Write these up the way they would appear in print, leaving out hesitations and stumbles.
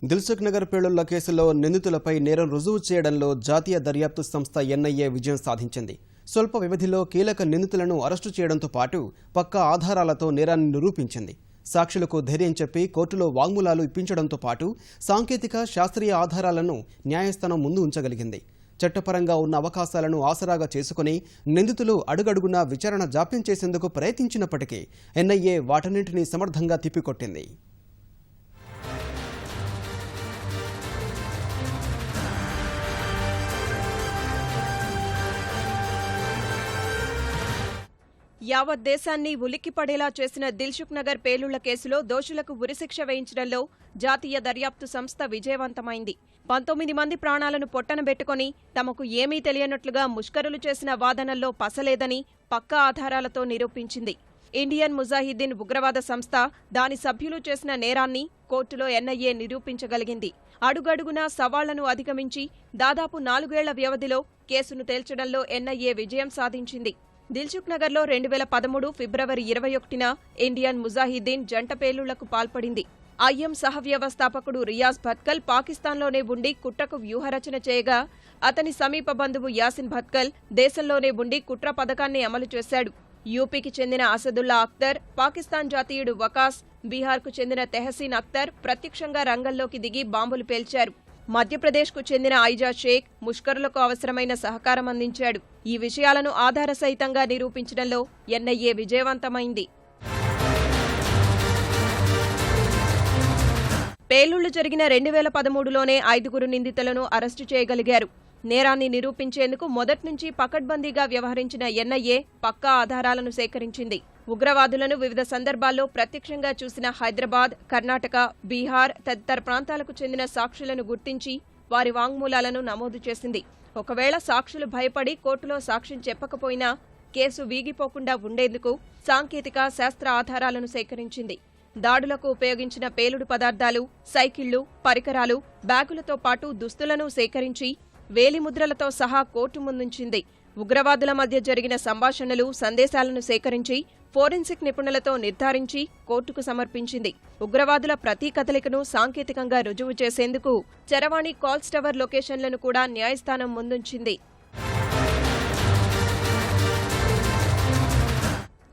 దిల్సుఖ్ నగర్ పేలుళ్ల కేసులో నిందితులపై నేరం రుజువు చేయడంలో జాతీయ దర్యాప్తు సంస్థ ఎన్ఐఏ విజయం సాధించింది. స్వల్ప వ్యవధిలో కీలక నిందితులను అరెస్టు చేయడంతో పాటు పక్కా ఆధారాలతో నేరాన్ని నిరూపించింది. సాక్షులకు ధైర్యం చెప్పి కోర్టులో వాంగ్మూలాలు ఇప్పించడంతో పాటు సాంకేతిక శాస్త్రీయ ఆధారాలను న్యాయస్థానం ముందు ఉంచగలిగింది. చట్టపరంగా ఉన్న అవకాశాలను ఆసరాగా చేసుకుని నిందితులు అడుగడుగునా విచారణ జాప్యం చేసేందుకు ప్రయత్నించినప్పటికీ ఎన్ఐఏ వాటన్నింటినీ సమర్థంగా తిప్పికొట్టింది. యావత్ దేశాన్ని ఉలిక్కిపడేలా చేసిన దిల్సుఖ్ నగర్ పేలుళ్ల కేసులో దోషులకు ఉరిశిక్ష వేయించడంలో జాతీయ దర్యాప్తు సంస్థ విజయవంతమైంది. 19 మంది ప్రాణాలను పొట్టనబెట్టుకుని తమకు ఏమీ తెలియనట్లుగా ముష్కరులు చేసిన వాదనల్లో పసలేదని పక్కా ఆధారాలతో నిరూపించింది. ఇండియన్ ముజాహిద్దీన్ ఉగ్రవాద సంస్థ, దాని సభ్యులు చేసిన నేరాన్ని కోర్టులో ఎన్ఐఏ నిరూపించగలిగింది. అడుగడుగునా సవాళ్లను అధిగమించి దాదాపు 4 ఏళ్ల వ్యవధిలో కేసును తేల్చడంలో ఎన్ఐఏ విజయం సాధించింది. దిల్సుఖ్ నగర్లో 2013 ఫిబ్రవరి 21న ఇండియన్ ముజాహిద్దీన్ జంట పేలుళ్లకు పాల్పడింది. ఐఎం సహవ్యవస్థాపకుడు రియాజ్ భట్కల్ పాకిస్తాన్లోనే ఉండి కుట్రకు వ్యూహరచన చేయగా, అతని సమీప బంధువు యాసిన్ భట్కల్ దేశంలోనే ఉండి కుట్ర పథకాన్ని అమలు చేశాడు. యూపీకి చెందిన అసదుల్లా అఖ్తర్, పాకిస్తాన్ జాతీయుడు వకాస్, బీహార్కు చెందిన తెహసీన్ అఖ్తర్ ప్రత్యక్షంగా రంగంలోకి దిగి బాంబులు పేల్చారు. మధ్యప్రదేశ్కు చెందిన ఐజా షేక్ ముష్కరులకు అవసరమైన సహకారం అందించాడు. ఈ విషయాలను ఆధారసహితంగా నిరూపించడంలో ఎన్ఐఏ విజయవంతమైంది. పేలుళ్లు జరిగిన 2013లోనే 5 నిందితులను అరెస్టు చేయగలిగారు. నేరాన్ని నిరూపించేందుకు మొదట్నుంచి పకడ్బందీగా వ్యవహరించిన ఎన్ఐఏ పక్కా ఆధారాలను సేకరించింది. ఉగ్రవాదులను వివిధ సందర్భాల్లో ప్రత్యక్షంగా చూసిన హైదరాబాద్, కర్ణాటక, బీహార్ తదితర ప్రాంతాలకు చెందిన సాక్షులను గుర్తించి వారి వాంగ్మూలాలను నమోదు చేసింది. ఒకవేళ సాక్షులు భయపడి కోర్టులో సాక్ష్యం చెప్పకపోయినా కేసు వీగిపోకుండా ఉండేందుకు సాంకేతిక శాస్త్ర ఆధారాలను సేకరించింది. దాడులకు ఉపయోగించిన పేలుడు పదార్థాలు, సైకిళ్లు, పరికరాలు, బ్యాగులతో పాటు దుస్తులను సేకరించి వేలిముద్రలతో సహా కోర్టు ముందుంచింది. ఉగ్రవాదుల మధ్య జరిగిన సంభాషణలు, సందేశాలను సేకరించి ఫోరెన్సిక్ నిపుణులతో నిర్ధారించి కోర్టుకు సమర్పించింది. ఉగ్రవాదుల ప్రతి కదలికను సాంకేతికంగా రుజువు చేసేందుకు చరవాణి కాల్స్ టవర్ లొకేషన్లను కూడా న్యాయస్థానం ముందుంచింది.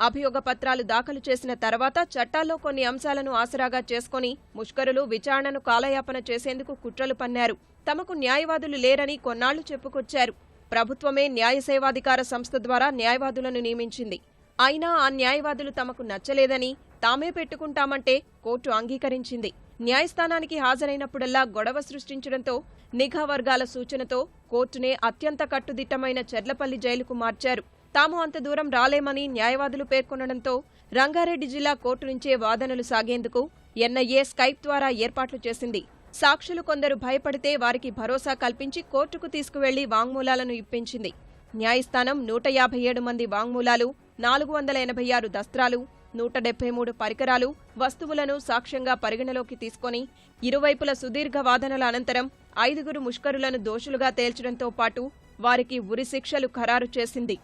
అభియోగ పత్రాలు దాఖలు చేసిన తర్వాత చట్టాల్లో కొన్ని అంశాలను ఆసరాగా చేసుకుని ముష్కరులు విచారణను కాలయాపన చేసేందుకు కుట్రలు పన్నారు. తమకు న్యాయవాదులు లేరని కొన్నాళ్లు చెప్పుకొచ్చారు. ప్రభుత్వమే న్యాయ సేవాధికార సంస్థ ద్వారా న్యాయవాదులను నియమించింది. అయినా ఆ న్యాయవాదులు తమకు నచ్చలేదని తామే పెట్టుకుంటామంటే కోర్టు అంగీకరించింది. న్యాయస్థానానికి హాజరైనప్పుడల్లా గొడవ సృష్టించడంతో నిఘా వర్గాల సూచనతో కోర్టునే అత్యంత కట్టుదిట్టమైన చెర్లపల్లి జైలుకు మార్చారు. తాము అంత దూరం రాలేమని న్యాయవాదులు పేర్కొనడంతో రంగారెడ్డి జిల్లా కోర్టు నుంచే వాదనలు సాగేందుకు ఎన్ఐఏ స్కైప్ ద్వారా ఏర్పాట్లు చేసింది. సాక్షులు కొందరు భయపడితే వారికి భరోసా కల్పించి కోర్టుకు తీసుకువెళ్లి వాంగ్మూలాలను ఇప్పించింది. న్యాయస్థానం 157 మంది వాంగ్మూలాలు, 486 దస్త్రాలు, 173 పరికరాలు, వస్తువులను సాక్ష్యంగా పరిగణలోకి తీసుకుని ఇరువైపుల సుదీర్ఘ వాదనల అనంతరం 5 ముష్కరులను దోషులుగా తేల్చడంతో పాటు వారికి ఉరిశిక్షలు ఖరారు చేసింది.